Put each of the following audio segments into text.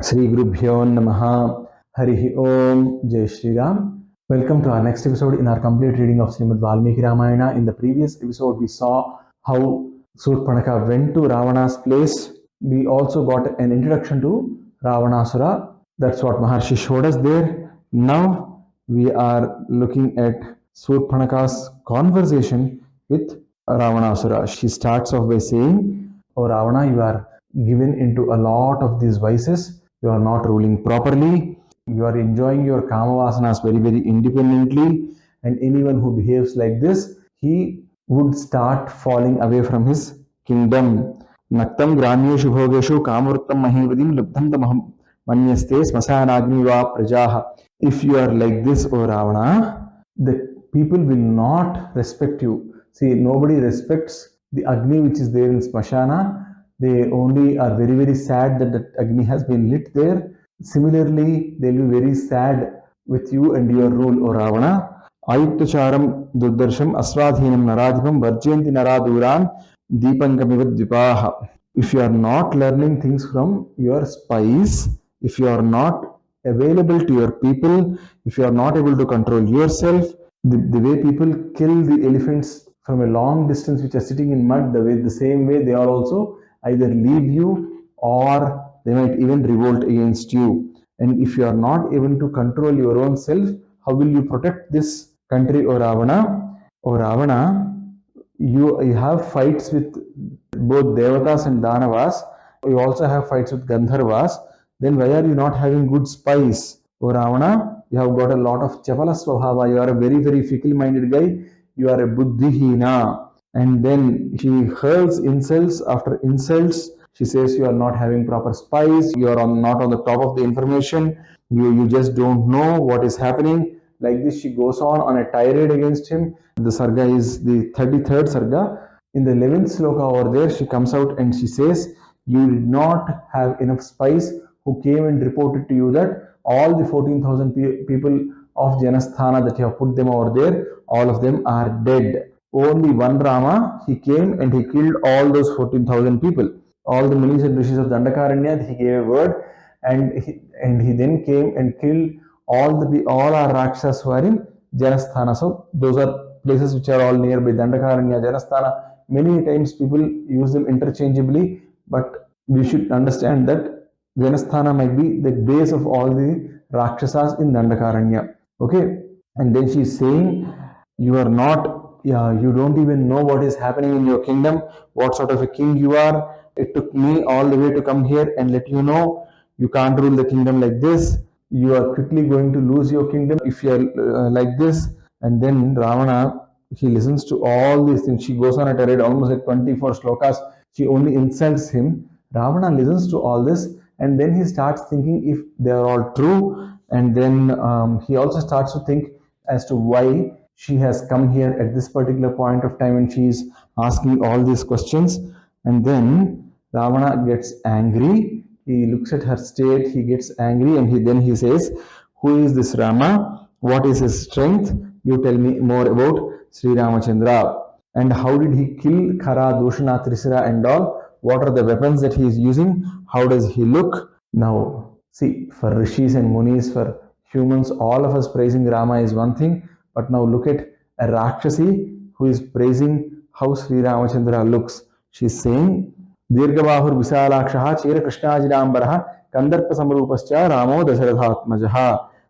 Sri Gurubhyo Namaha Harihi Om Jai Shri Ram. Welcome to our next episode in our complete reading of Srimad Valmiki Ramayana. In the previous episode, we saw how Surpanakha went to Ravana's place. We also got an introduction to Ravanasura. That's what Maharshi showed us there. Now we are looking at Surpanakha's conversation with Ravanasura. She starts off by saying, "O Ravana, you are given into a lot of these vices. You are not ruling properly. You are enjoying your kama vasanas very, very independently. And anyone who behaves like this, he would start falling away from his kingdom. Naktam granyeshu bhogeshu kamurtam mahivadim lubdham tamaham manyaste smasanagni va prajaha." If you are like this, O Ravana, the people will not respect you. See, nobody respects the Agni which is there in Smashana. They only are very, very sad that the Agni has been lit there. Similarly, they'll be very sad with you and your rule, O Ravana. Ayuktacharam Durdarsham Aswadhinam Naradhipam Varjayanti Naraduran Deepangamivad Dvipaha. If you are not learning things from your spies, if you are not available to your people, if you are not able to control yourself, the way people kill the elephants from a long distance which are sitting in mud, the same way they are also either leave you or they might even revolt against you. And if you are not able to control your own self, how will you protect this country, O Ravana? O Ravana, you have fights with both Devatas and Danavas. You also have fights with Gandharvas. Then why are you not having good spies? O Ravana, you have got a lot of Chapala Swabhava. You are a very, very fickle-minded guy. You are a Buddhihina. And then she hurls insults after insults. She says you are not having proper spies. You are not on the top of the information. You just don't know what is happening. Like this, she goes on a tirade against him. The sarga is the 33rd sarga. In the 11th sloka over there, she comes out and she says, "You did not have enough spies who came and reported to you that all the 14,000 people of Janasthana that you have put them over there, all of them are dead. Only one Rama, he came and he killed all those 14,000 people. All the Munis and Rishis of Dandakaranya, he gave a word and he then came and killed all our Rakshas who are in Janasthana." So those are places which are all nearby Dandakaranya, Janasthana. Many times people use them interchangeably, but we should understand that Janasthana might be the base of all the Rakshasas in Dandakaranya. Okay? And then she's saying, you are not, you don't even know what is happening in your kingdom, what sort of a king you are. It took me all the way to come here and let you know you can't rule the kingdom like this. You are quickly going to lose your kingdom if you are like this. And then Ravana, he listens to all these things. She goes on a tirade, almost like 24 slokas. She only insults him. Ravana listens to all this and then he starts thinking if they are all true. And then he also starts to think as to why she has come here at this particular point of time and she is asking all these questions. And then Ravana gets angry. He looks at her state, he gets angry, and then he says, "Who is this Rama? What is his strength? You tell me more about Sri Ramachandra. And how did he kill Khara, Doshana, Trisira, and all? What are the weapons that he is using? How does he look?" Now, see, for rishis and munis, for humans, all of us praising Rama is one thing, but now look at a Rakshasi who is praising how Sri Ramachandra looks. She is saying, "Dirgabahur Visalakshaha Chera Krishnajidambaraha Kandarpa Samrupascha Ramo Dasarathatmajaha."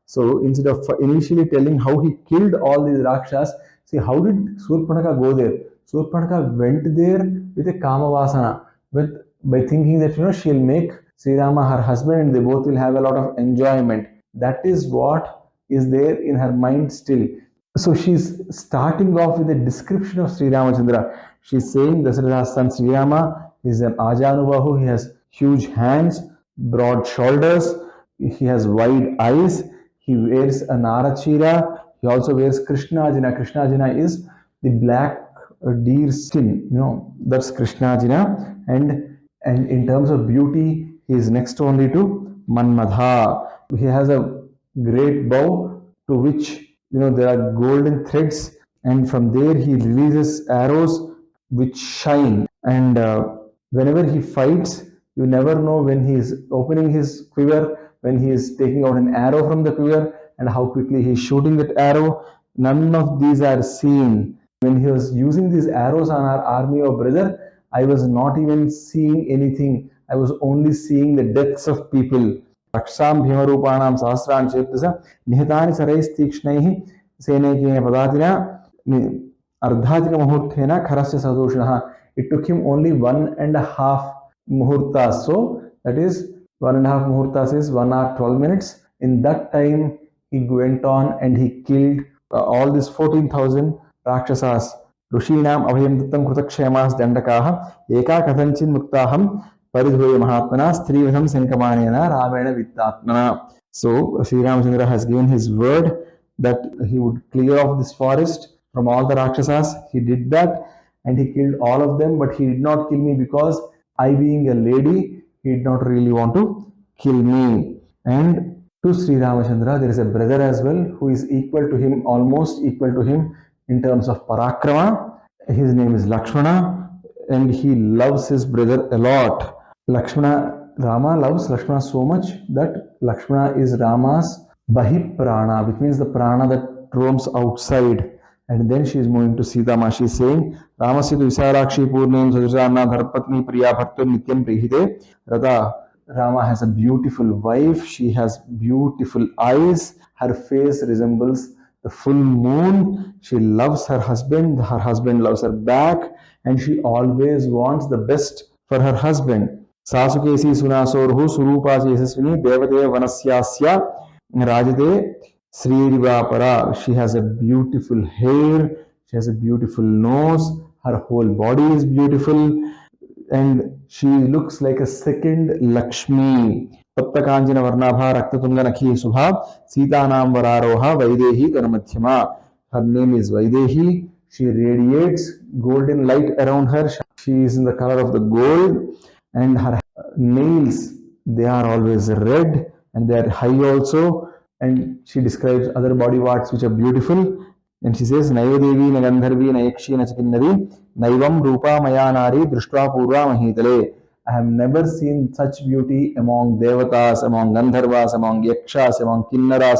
So instead of initially telling how he killed all these Rakshas, see, how did Surpanakha go there? Surpanakha went there with a Kamavasana, by thinking that she'll make Sri Rama her husband and they both will have a lot of enjoyment. That is what is there in her mind still. So she's starting off with a description of Sri Ramachandra. She's saying Dasaratha's son Sri Rama is an Ajanubahu. He has huge hands, broad shoulders, he has wide eyes, he wears a Narachira, he also wears Krishnajina. Krishnajina is the black deer skin, that's Krishnajina. And in terms of beauty, he is next only to Manmadha. He has a great bow to which there are golden threads, and from there he releases arrows which shine. And whenever he fights, You never know when he is opening his quiver, when he is taking out an arrow from the quiver, and how quickly he is shooting that arrow. None of these are seen. When he was using these arrows on our army, oh brother, I was not even seeing anything. I was only seeing the deaths of people. रक्षां भीमरूपाणां सहस्राणि चेत्तस निहतानि सरैस्तीक्ष्णैः सैनिकेन पदातिना अर्धाधिकमुहूर्तेन खरस्य सदूषणः. It took him only 1.5 muhurtas. So that is 1.5 muhurtas is 1 hour 12 minutes. In that time he went on and he killed all these 14,000 rakshasas. ऋषीणाम् अभयं दत्तं कृतक्षेमास् दण्डकाः एका कथञ्चिन् मुक्ताहं परिधूय महात्मना स्त्रीवधं शङ्कमानेन रामेण वित्तात्मना. So Sri Ramachandra has given his word that he would clear off this forest from all the rakshasas. He did that and he killed all of them, but he did not kill me because I, being a lady, he did not really want to kill me. And to Sri Ramachandra there is a brother as well who is equal to him, almost equal to him in terms of parakrama. His name is Lakshmana and he loves his brother a lot. Rama loves Lakshmana so much that Lakshmana is Rama's bahi prana, which means the prana that roams outside. And then she is moving to Sitamaa. She is saying, Ramasya tu visarakshi purnem sadrisana dharpatni priya bhaktur nityam prihite rata. Rama has a beautiful wife. She has beautiful eyes. Her face resembles the full moon. She loves her husband. Her husband loves her back. And she always wants the best for her husband. Sasukesi sunasoruhu surupasi yasasvini devate vanasyasya rajate Sririvapara. She has a beautiful hair. She has a beautiful nose. Her whole body is beautiful. And she looks like a second Lakshmi. Taptakanjana Varnabha Raktatunga Nakhi Subha Sitanam Vararoha Vaidehi Tanamadhyama. Her name is Vaidehi. She radiates golden light around her. She is in the color of the gold, and her nails, they are always red and they are high also. And she describes other body parts which are beautiful. And she says, Naivadevi, Nagandharvi, Nayakshi, Nachakinnari, Naivam Rupa Mayanari, Drishtva Purva Mahitale. I have never seen such beauty among Devatas, among Gandharvas, among Yakshas, among Kinnaras,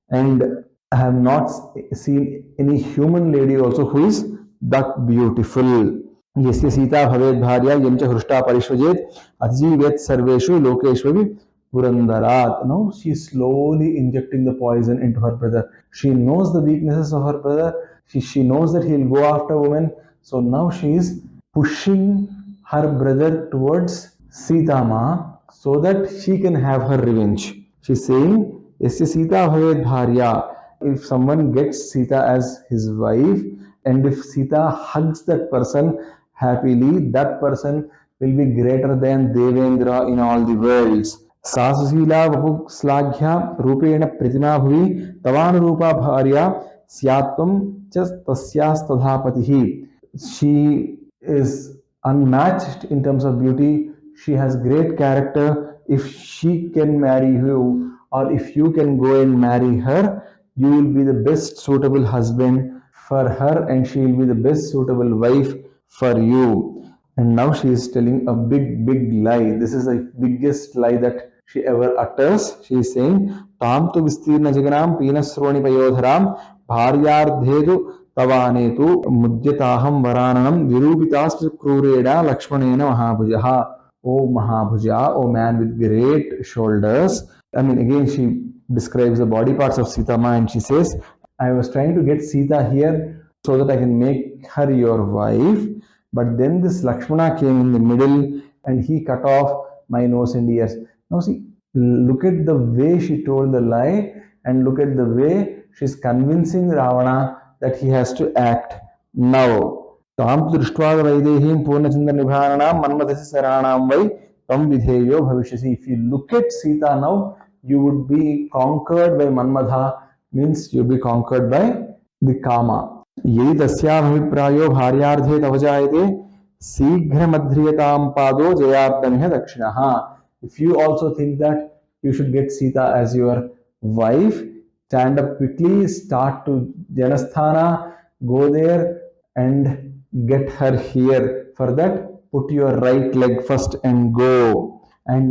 and I have not seen any human lady also who is that beautiful. Yasya Sita Bhavet Bharya Yamcha Hrushta Parishvajet Adjivet Sarveshu Lokeshvavi Purandarat. Now she is slowly injecting the poison into her brother. She knows the weaknesses of her brother. She knows that he will go after women. So now she is pushing her brother towards Sitamaa so that she can have her revenge. She is saying, Yasya Sita Bhavet Bharya. If someone gets Sita as his wife, and if Sita hugs that person happily, that person will be greater than Devendra in all the worlds. Sasusila Vapu Slaghya Rupena Pratima Bhuvi Tavanurupa Bharya Syatvam Chas Tasyas Tadhapatihi. She is unmatched in terms of beauty. She has great character. If she can marry you, or if you can go and marry her, you will be the best suitable husband for her, and she will be the best suitable wife for you. And now she is telling a big lie. This is the biggest lie that she ever utters. She is saying, Tam tu vistirna jaganam pinasroni payodharam bharyardhedu tavanetu mudyataham varananam virupitasva krureda lakshmanena mahabhujaha. Oh Mahabhuja, oh man with great shoulders. I mean, again, she describes the body parts of Sitamaa and she says, I was trying to get Sita here so that I can make her your wife. But then this Lakshmana came in the middle and he cut off my nose and ears. Now see, look at the way she told the lie and look at the way she's convincing Ravana that he has to act. Now, Tam Drishtva Vaidehim Purnachandra Nibhananam Manmadasi Saranam Vai Tam Vidheyo Bhavishasi. If you look at Sita now, you would be conquered by Manmadha, means you'll be conquered by the Kama. Yedi tasyaviprayo bharyardhe tavajayate sighramadhriyataam pado jayardamiha dakshinaha. If you also think that you should get Sita as your wife, stand up quickly, start to Janasthana, go there and get her here. For that, put your right leg first and go. And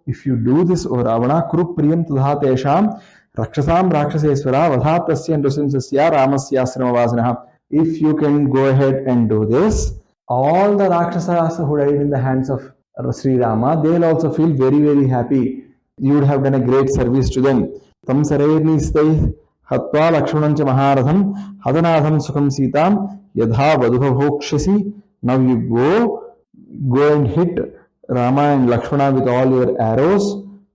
if you do this, O Ravana, Kuru Priyam Tadha Tesham Rakshasam Rakshaseswara Vadhatasya Nrusimsasya Ramasya Asramavasanaha. If you can go ahead and do this, all the Rakshasas who died in the hands of Sri Rama, they'll also feel very, very happy. You would have done a great service to them. Tam Saraynistai Hatva Lakshanancha Maharatham Hadanadham Sukham Sitam Yadha Vadubhavokshasi. Now you go and hit Rama and Lakshmana with all your arrows.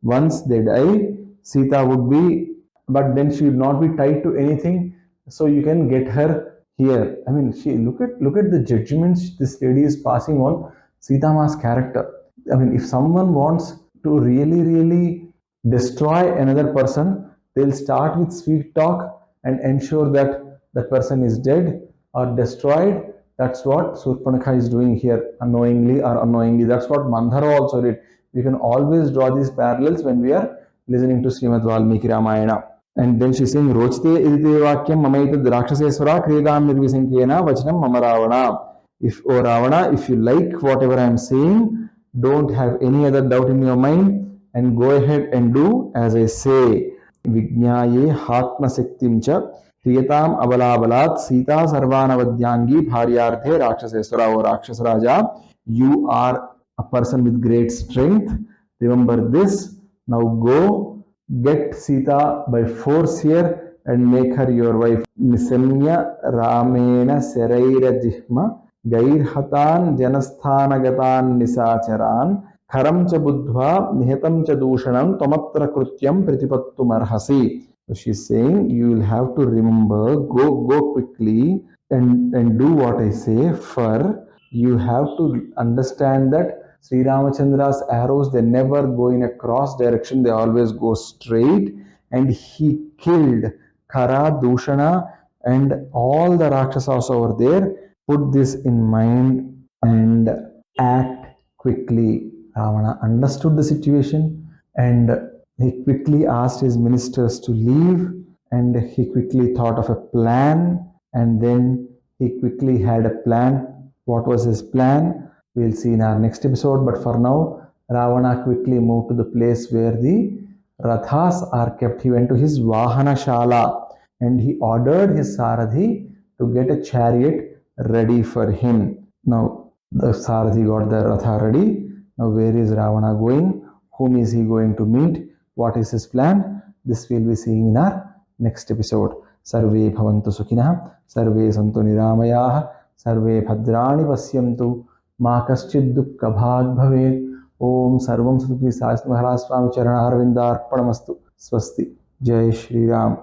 Once they die, Sita would be, but then she would not be tied to anything. So you can get her here. I mean, look at the judgments this lady is passing on Sitama's character. I mean, if someone wants to really destroy another person, they'll start with sweet talk and ensure that that person is dead or destroyed. That's what Surpanakha is doing here, unknowingly or unknowingly. That's what Mandhara also did. We can always draw these parallels when we are listening to Srimad Valmiki Ramayana. And then she's saying, Rochte idite vakyam mamaitad rakshaseswara kridam nirvisankena vachanam mama Ravana. If, O Ravana, if you like whatever I am saying, don't have any other doubt in your mind and go ahead and do as I say. Vijnaye hatma sektimcha Priyatam Abalabalat Sita Sarvanavadyangi Bharyarthe Rakshaseswara or Rakshasraja. You are a person with great strength. Remember this. Now go get Sita by force here and make her your wife. Nisamya Ramena Seraira Jihma Gairhatan Janasthanagatan Nisacharan Karam cha Budhva Nihatam cha Dushanam Tomatra Krutyam Pritipattu Marhasi. So she's saying you will have to remember, go quickly and do what I say. For you have to understand that Sri Ramachandra's arrows, they never go in a cross direction, they always go straight. And he killed Kara, Dushana, and all the Rakshasas over there. Put this in mind and act quickly. Ravana understood the situation and he quickly asked his ministers to leave and he quickly thought of a plan and then he quickly had a plan. What was his plan? We'll see in our next episode. But for now, Ravana quickly moved to the place where the Rathas are kept. He went to his Vahana Shala and he ordered his Sarathi to get a chariot ready for him. Now, the Sarathi got the Ratha ready. Now, where is Ravana going? Whom is he going to meet? What is his plan? This we'll be seeing in our next episode. Sarve bhavantu sukhinah, sarve santu niramayah, sarve bhadrani pasyantu, ma kaschid dukkha bhag bhavet. Om sarvam satvi sasthi Maharaj Swami Charana Arvindar Pranamastu. Swasti. Jai Shri Ram.